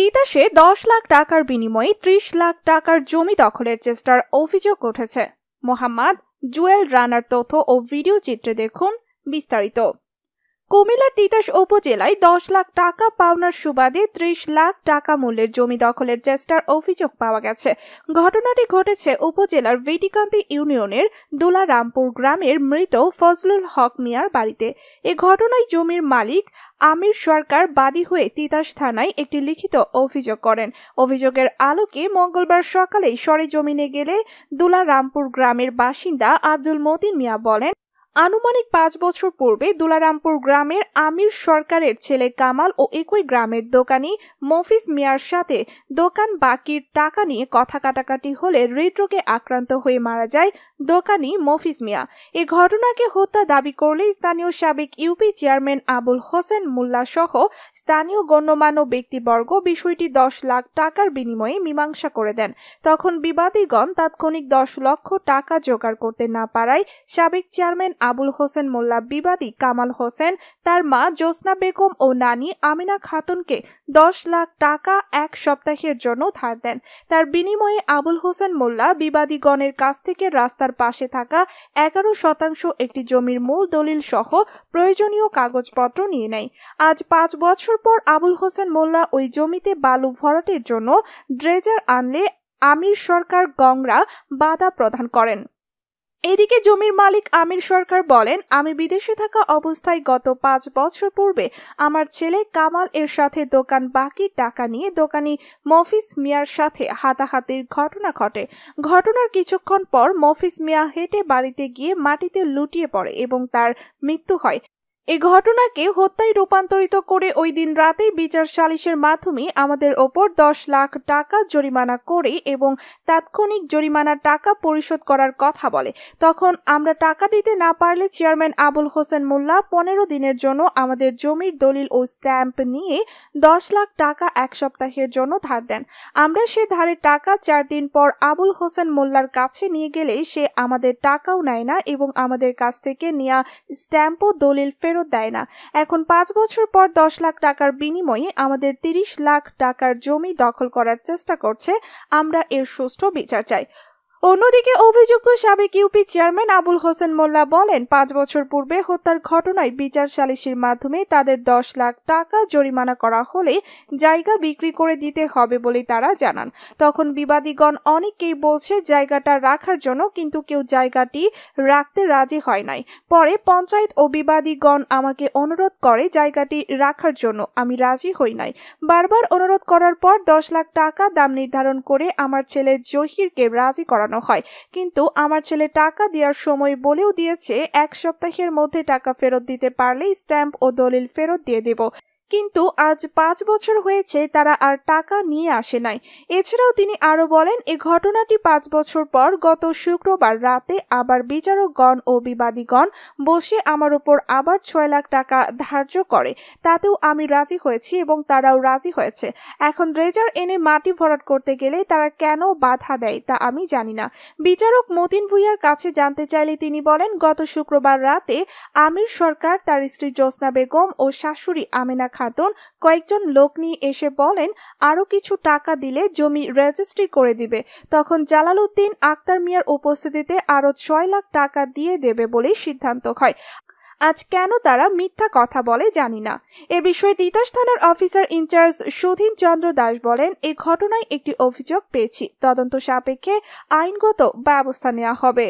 তিতাসে 10 লাখ টাকার বিনিময়ে 30 লাখ টাকার জমি দখলের চেষ্টার অভিযোগ উঠেছে। মোহাম্মদ জুয়েল রানার তথ্য ও ভিডিও চিত্রে দেখুন বিস্তারিত। কুমিল্লার তিতাস উপজেলায় 10 লাখ টাকা পাওনার সুবাদে 30 লাখ টাকা মূল্যের জমি দখলের চেষ্টার অভিযোগ পাওয়া গেছে। ঘটনাটি ঘটেছে উপজেলার ভিটিকান্দি ইউনিয়নের দুলারামপুর গ্রামের মৃত ফজলুল হক মিয়ার বাড়িতে। এ ঘটনায় জমির মালিক আমির সরকার বাদী হয়ে তিতাস থানায় একটি লিখিত অভিযোগ করেন। অভিযোগের আলোকে মঙ্গলবার সকালে সরেজমিনে গেলে দুলারামপুর গ্রামের বাসিন্দা আব্দুল মতিন মিয়া বলেন, আনুমানিক 5 বছর পূর্বে দুলারামপুর গ্রামের আমির সরকারের ছেলে কামাল ও একই গ্রামের দোকানি মফিজ মিয়ার সাথে দোকান বাকির টাকা নিয়ে কথা কাটাকাটি হলে হৃদরোগে আক্রান্ত হয়ে মারা যায় দোকানি মফিজ মিয়া। এ ঘটনাকে হত্যা দাবি করলে স্থানীয় সাবেক ইউপি চেয়ারম্যান আবুল হোসেন মোল্লা সহ স্থানীয় গণ্যমান্য ব্যক্তিবর্গ বিষয়টি 10 লাখ টাকার বিনিময়ে মীমাংসা করে দেন। তখন বিবাদীগণ তাৎক্ষণিক 10 লক্ষ টাকা জোগাড় করতে না পারায় সাবেক চেয়ারম্যান আবুল হোসেন মোল্লা বিবাদী কামাল হোসেন, তার মা জোসনা বেগম ও নানি আমিনা খাতুনকে 10 লাখ টাকা 1 সপ্তাহের জন্য ধার দেন। তার বিনিময়ে আবুল হোসেন মোল্লা বিবাদীগণের কাছ থেকে রাস্তার পাশে থাকা 11% একটি জমির মূল দলিল সহ প্রয়োজনীয় কাগজপত্র নিয়ে নেয়। আজ 5 বছর পর আবুল হোসেন মোল্লা ওই জমিতে বালু ভরাটের জন্য ড্রেজার আনলে আমির সরকার গংরা বাধা প্রদান করেন। এদিকে জমির মালিক আমির সরকার বলেন, আমি বিদেশে থাকা অবস্থায় গত 5 বছর পূর্বে আমার ছেলে কামাল এর সাথে দোকান বাকির টাকা নিয়ে দোকানি মফিজ মিয়ার সাথে হাতাহাতির ঘটনা ঘটে। ঘটনার কিছুক্ষণ পর মফিজ মিয়া হেঁটে বাড়িতে গিয়ে মাটিতে লুটিয়ে পড়ে এবং তার মৃত্যু হয়। এই ঘটনাকে হত্যায় রূপান্তরিত করে ওই দিন রাতেই বিচার সালিসের মাধ্যমে আমাদের ওপর 10 লাখ টাকা জরিমানা করে এবং তাৎক্ষণিক জরিমানার টাকা পরিশোধ করার কথা বলে। তখন আমরা টাকা দিতে না পারলে চেয়ারম্যান আবুল হোসেন মোল্লা 15 দিনের জন্য আমাদের জমির দলিল ও স্ট্যাম্প নিয়ে 10 লাখ টাকা 1 সপ্তাহের জন্য ধার দেন। আমরা সে ধারের টাকা 4 দিন পর আবুল হোসেন মোল্লার কাছে নিয়ে গেলে সে আমাদের টাকাও নেয় না এবং আমাদের কাছ থেকে নেওয়া স্ট্যাম্প ও দলিল ফেরত দেয় না। এখন 5 বছর পর 10 লাখ টাকার বিনিময়ে আমাদের 30 লাখ টাকার জমি দখল করার চেষ্টা করছে। আমরা এর সুষ্ঠু বিচার চাই। অন্যদিকে অভিযুক্ত সাবেক ইউপি চেয়ারম্যান আবুল হোসেন মোল্লা বলেন, 5 বছর পূর্বে হত্যার ঘটনায় বিচার সালিসির মাধ্যমে তাদের 10 লাখ টাকা জরিমানা করা হলে জায়গা বিক্রি করে দিতে হবে বলে তারা জানান। তখন বিবাদীগণ অনেকেই বলছে জায়গাটা রাখার জন্য, কিন্তু কেউ জায়গাটি রাখতে রাজি হয় নাই। পরে পঞ্চায়েত ও বিবাদীগণ আমাকে অনুরোধ করে জায়গাটি রাখার জন্য, আমি রাজি হই নাই। বারবার অনুরোধ করার পর 10 লাখ টাকা দাম নির্ধারণ করে আমার ছেলে জহিরকে রাজি করানো হয়, কিন্তু আমার ছেলে টাকা দেওয়ার সময় বলেও দিয়েছে 1 সপ্তাহের মধ্যে টাকা ফেরত দিতে পারলে স্ট্যাম্প ও দলিল ফেরত দিয়ে দেব। কিন্তু আজ 5 বছর হয়েছে তারা আর টাকা নিয়ে আসে নাই। এছাড়াও তিনি আরো বলেন, এই ঘটনাটি 5 বছর পর গত শুক্রবার রাতে আবার বিচারকগণ ও বিবাদীগণ বসে আমার উপর আবার 6 লাখ টাকা ধার্য করে। তাতেও আমি রাজি হয়েছি এবং তারাও রাজি হয়েছে। এখন ড্রেজার এনে মাটি ভরাট করতে গেলে তারা কেন বাধা দেয় তা আমি জানি না। বিচারক মতিন ভুইয়ার কাছে জানতে চাইলে তিনি বলেন, গত শুক্রবার রাতে আমির সরকার, তার স্ত্রী জোসনা বেগম ও শাশুড়ি আমিনা খাতুন কয়েকজন লোক নিয়ে এসে বলেন আরো কিছু টাকা দিলে জমি রেজিস্ট্রি করে দিবে। তখন জালালউদ্দিন আক্তার মিয়ার উপস্থিতিতে আরো 6 লাখ টাকা দিয়ে দেবে বলে সিদ্ধান্ত হয়। আজ কেন তারা মিথ্যা কথা বলে জানি না। এ বিষয়ে তিতাস থানার অফিসার ইনচার্জ সুধীন চন্দ্র দাস বলেন, এই ঘটনায় একটি অভিযোগ পেয়েছি, তদন্ত সাপেক্ষে আইনগত ব্যবস্থা নেওয়া হবে।